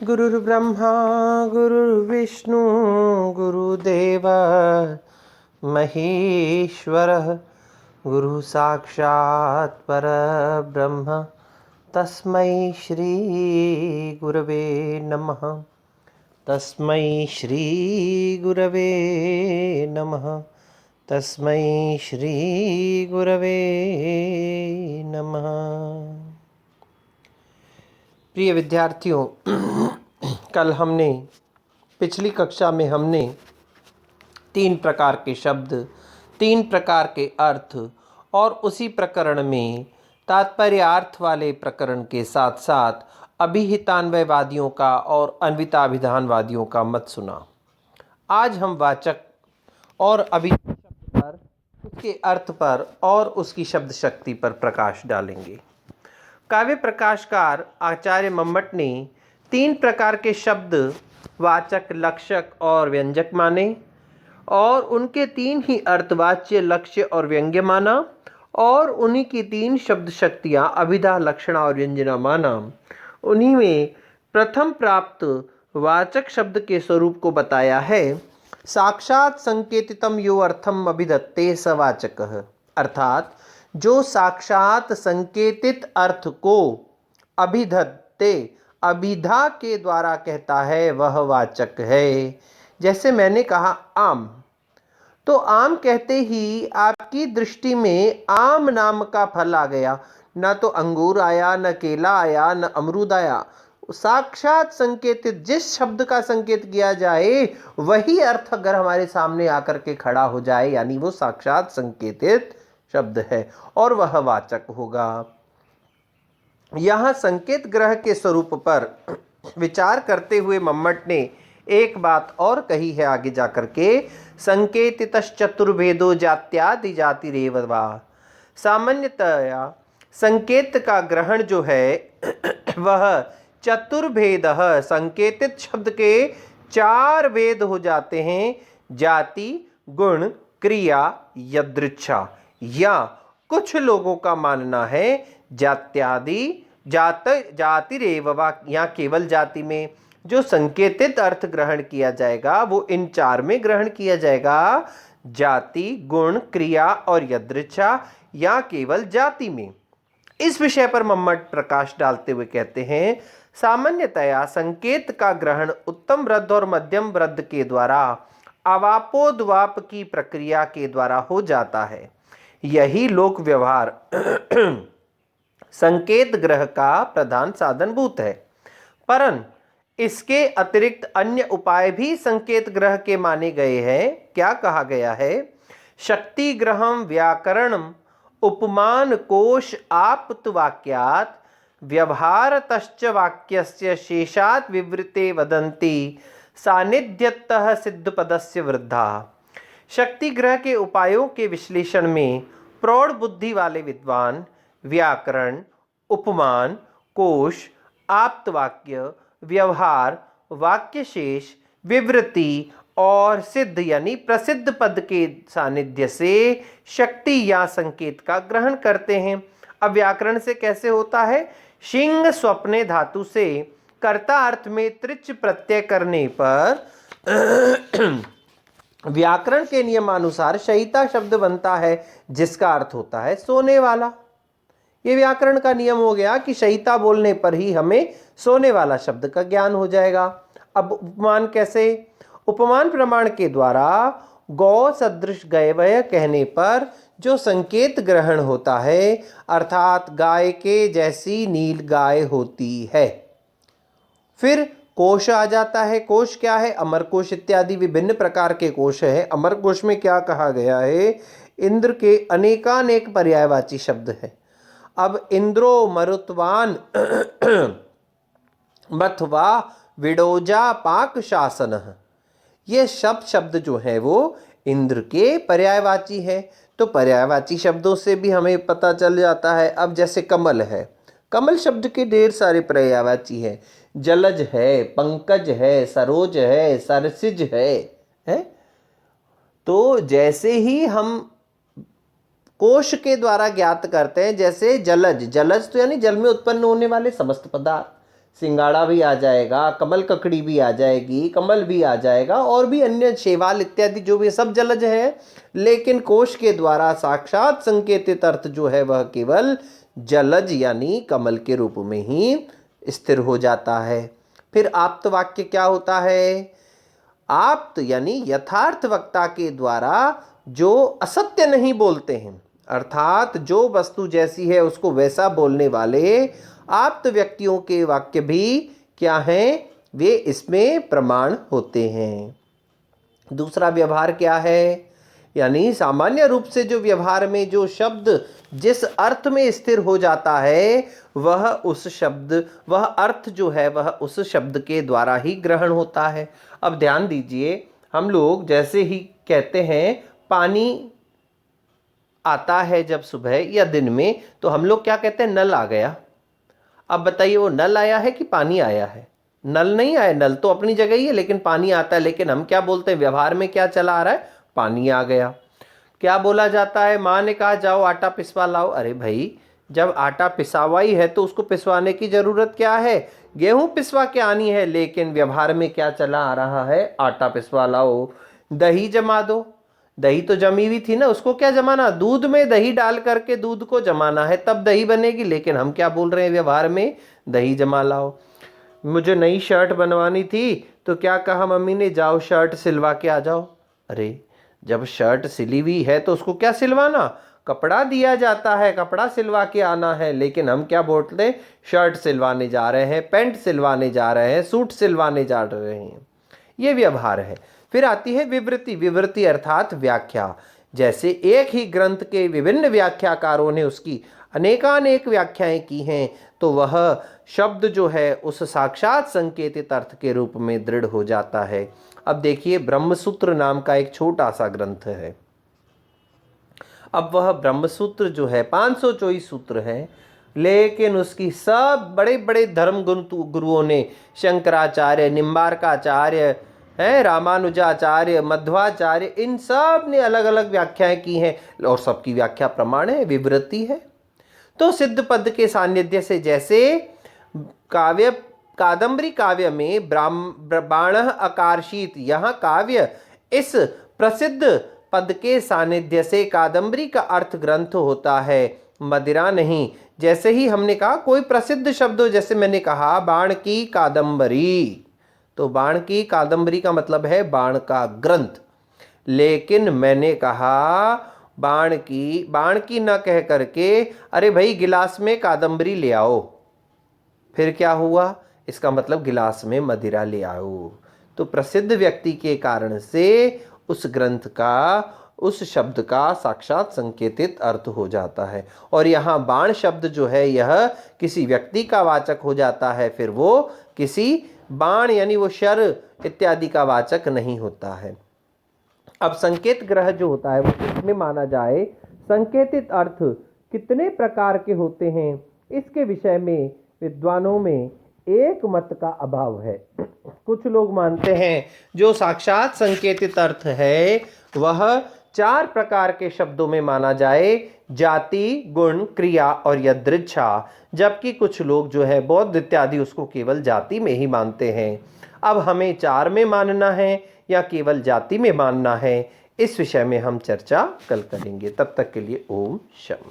गुरुर्ब्रह्मा गुरुर्विष्णु गुरुदेव महेश्वरः गुरु साक्षात् परब्रह्म तस्मै श्री गुरवे नमः। तस्मै श्री गुरवे नमः। तस्मै श्री गुरवे नमः। प्रिय विद्यार्थियों, कल पिछली कक्षा में हमने 3 प्रकार के शब्द, 3 प्रकार के अर्थ और उसी प्रकरण में तात्पर्यार्थ वाले प्रकरण के साथ साथ अभिहितान्वयवादियों का और अन्विताभिधानवादियों का मत सुना। आज हम वाचक और अभिहित शब्द पर, उसके अर्थ पर और उसकी शब्द शक्ति पर प्रकाश डालेंगे। काव्य प्रकाशकार आचार्य मम्मट ने 3 प्रकार के शब्द वाचक, लक्षक और व्यंजक माने और उनके 3 ही अर्थवाच्य, लक्ष्य और व्यंग्य माना और उन्हीं की 3 शब्द शक्तियाँ अभिधा, लक्षणा और व्यंजना माना। उन्हीं में प्रथम प्राप्त वाचक शब्द के स्वरूप को बताया है। साक्षात संकेतितम यो अर्थम अभिधत्ते स वाचकः, अर्थात जो साक्षात संकेतित अर्थ को अभिधत्ते, अभिधा के द्वारा कहता है, वह वाचक है। जैसे मैंने कहा आम, तो आम कहते ही आपकी दृष्टि में आम नाम का फल आ गया, न तो अंगूर आया, न केला आया, न अमरूद आया। साक्षात संकेतित जिस शब्द का संकेत किया जाए वही अर्थ अगर हमारे सामने आकर के खड़ा हो जाए, यानी वो साक्षात संकेतित शब्द है और वह वाचक होगा। यहाँ संकेत ग्रह के स्वरूप पर विचार करते हुए मम्मट ने एक बात और कही है आगे जाकर के, संकेतितश्चतुर्भेदो जात्यादि जातिरेव वा। सामान्यतया संकेत का ग्रहण जो है वह चतुर्भेद, संकेतित शब्द के 4 भेद हो जाते हैं, जाति, गुण, क्रिया, यदृच्छा। या कुछ लोगों का मानना है जात्यादि, जातिरेव वा, या केवल जाति में जो संकेतित अर्थ ग्रहण किया जाएगा वो इन 4 में ग्रहण किया जाएगा, जाति, गुण, क्रिया और यदृच्छा, या केवल जाति में। इस विषय पर मम्मट प्रकाश डालते हुए कहते हैं, सामान्यतया संकेत का ग्रहण उत्तम वृद्ध और मध्यम वृद्ध के द्वारा अवापोद्वाप की प्रक्रिया के द्वारा हो जाता है। यही लोक व्यवहार संकेत ग्रह का प्रधान साधनभूत है, परन इसके अतिरिक्त अन्य उपाय भी संकेत ग्रह के माने गए हैं। क्या कहा गया है? शक्ति ग्रहम व्याकरणम उपमान कोश आप्तवाक्यात् व्यवहारतश्च वाक्यस्य शेषात् विवृते वदन्ति सानिध्यतः सिद्धपदस्य वृद्धा। शक्ति ग्रह के उपायों के विश्लेषण में प्रौढ़ बुद्धि वाले विद्वान व्याकरण, उपमान, कोश, आप्तवाक्य, व्यवहार, वाक्यशेष, विवृति और सिद्ध यानी प्रसिद्ध पद के सानिध्य से शक्ति या संकेत का ग्रहण करते हैं। अब व्याकरण से कैसे होता है? शिंग स्वप्ने धातु से कर्ता अर्थ में त्रिच प्रत्यय करने पर व्याकरण के नियमानुसार शयिता शब्द बनता है, जिसका अर्थ होता है सोने वाला। ये व्याकरण का नियम हो गया कि शयिता बोलने पर ही हमें सोने वाला शब्द का ज्ञान हो जाएगा। अब उपमान कैसे? उपमान प्रमाण के द्वारा गौ सदृश गयवय कहने पर जो संकेत ग्रहण होता है, अर्थात गाय के जैसी नील गाय होती है। फिर कोश आ जाता है। कोश क्या है? अमर कोश इत्यादि विभिन्न प्रकार के कोश है। अमर कोश में क्या कहा गया है? इंद्र के अनेकानेक पर्यायवाची शब्द है। अब इंद्रो मरुत्वान मथवा विडोजा पाक शासन, ये सब शब्द जो है वो इंद्र के पर्यायवाची है। तो पर्यायवाची शब्दों से भी हमें पता चल जाता है। अब जैसे कमल है, कमल शब्द के ढेर सारे पर्यायवाची है, जलज है, पंकज है, सरोज है, सरसिज है? तो जैसे ही हम कोश के द्वारा ज्ञात करते हैं, जैसे जलज, जलज तो यानी जल में उत्पन्न होने वाले समस्त पदार्थ, सिंगाड़ा भी आ जाएगा, कमल ककड़ी भी आ जाएगी, कमल भी आ जाएगा, और भी अन्य शैवाल इत्यादि जो भी सब जलज है। लेकिन कोश के द्वारा साक्षात संकेतित अर्थ जो है वह केवल जलज यानी कमल के रूप में ही स्थिर हो जाता है। फिर आप्त वाक्य क्या होता है? आप्त यानी यथार्थ वक्ता के द्वारा जो असत्य नहीं बोलते हैं, अर्थात जो वस्तु जैसी है उसको वैसा बोलने वाले आप्त व्यक्तियों के वाक्य भी क्या हैं? वे इसमें प्रमाण होते हैं। दूसरा व्यवहार क्या है? यानी सामान्य रूप से जो व्यवहार में जो शब्द जिस अर्थ में स्थिर हो जाता है वह अर्थ जो है वह उस शब्द के द्वारा ही ग्रहण होता है। अब ध्यान दीजिए, हम लोग जैसे ही कहते हैं पानी आता है जब सुबह या दिन में, तो हम लोग क्या कहते हैं? नल आ गया। अब बताइए, वो नल आया है कि पानी आया है? नल नहीं आया, नल तो अपनी जगह ही है, लेकिन पानी आता है। लेकिन हम क्या बोलते हैं? व्यवहार में क्या चला आ रहा है? पानी आ गया। क्या बोला जाता है? माँ ने कहा जाओ आटा पिसवा लाओ। अरे भाई, जब आटा पिसावा ही है तो उसको पिसवाने की जरूरत क्या है? गेहूं पिसवा के आनी है। लेकिन व्यवहार में क्या चला आ रहा है? आटा पिसवा लाओ। दही जमा दो। दही तो जमी हुई थी ना, उसको क्या जमाना? दूध में दही डाल करके दूध को जमाना है, तब दही बनेगी। लेकिन हम क्या बोल रहे हैं व्यवहार में? दही जमा लाओ। मुझे नई शर्ट बनवानी थी तो क्या कहा मम्मी ने? जाओ शर्ट सिलवा के आ जाओ। अरे, जब शर्ट सिली हुई है तो उसको क्या सिलवाना? कपड़ा दिया जाता है, कपड़ा सिलवा के आना है। लेकिन हम क्या बोलते हैं? शर्ट सिलवाने जा रहे हैं, पैंट सिलवाने जा रहे हैं, सूट सिलवाने जा रहे हैं। ये व्यवहार है। फिर आती है विवृति। विवृति अर्थात व्याख्या। जैसे एक ही ग्रंथ के विभिन्न व्याख्याकारों ने उसकी अनेकानेक व्याख्याएं की हैं, तो वह शब्द जो है उस साक्षात संकेतित अर्थ के रूप में दृढ़ हो जाता है। अब देखिए, ब्रह्मसूत्र नाम का एक छोटा सा ग्रंथ है। अब वह ब्रह्मसूत्र जो है 524 सूत्र है, लेकिन उसकी सब बड़े बड़े धर्म गुरुओं ने, शंकराचार्य, निम्बारकाचार्य है, रामानुजाचार्य, मध्वाचार्य, इन सब ने अलग अलग व्याख्याएं की हैं, और सबकी व्याख्या प्रमाण है, विवृति है। तो सिद्ध पद के सान्निध्य से, जैसे कादंबरी काव्य में बाण अकारशीत, यहाँ काव्य इस प्रसिद्ध पद के सानिध्य से कादंबरी का अर्थ ग्रंथ होता है, मदिरा नहीं। जैसे ही हमने कहा कोई प्रसिद्ध शब्द हो, जैसे मैंने कहा बाण की कादंबरी, तो बाण की कादंबरी का मतलब है बाण का ग्रंथ। लेकिन मैंने कहा बाण की न कह करके अरे भाई गिलास में कादंबरी ले आओ, फिर क्या हुआ? इसका मतलब गिलास में मदिरा ले आओ। तो प्रसिद्ध व्यक्ति के कारण से उस ग्रंथ का, उस शब्द का साक्षात संकेतित अर्थ हो जाता है। और यहाँ बाण शब्द जो है यह किसी व्यक्ति का वाचक हो जाता है, फिर वो किसी बाण यानी वो शर इत्यादि का वाचक नहीं होता है। अब संकेत ग्रह जो होता है वो किसमें माना जाए? संकेतित अर्थ कितने प्रकार के होते हैं, इसके विषय में विद्वानों में एक मत का अभाव है। कुछ लोग मानते हैं जो साक्षात संकेतित अर्थ है वह 4 प्रकार के शब्दों में माना जाए, जाति, गुण, क्रिया और यदृच्छा। जबकि कुछ लोग जो है बौद्ध इत्यादि उसको केवल जाति में ही मानते हैं। अब हमें 4 में मानना है या केवल जाति में मानना है, इस विषय में हम चर्चा कल करेंगे। तब तक के लिए ओम शम।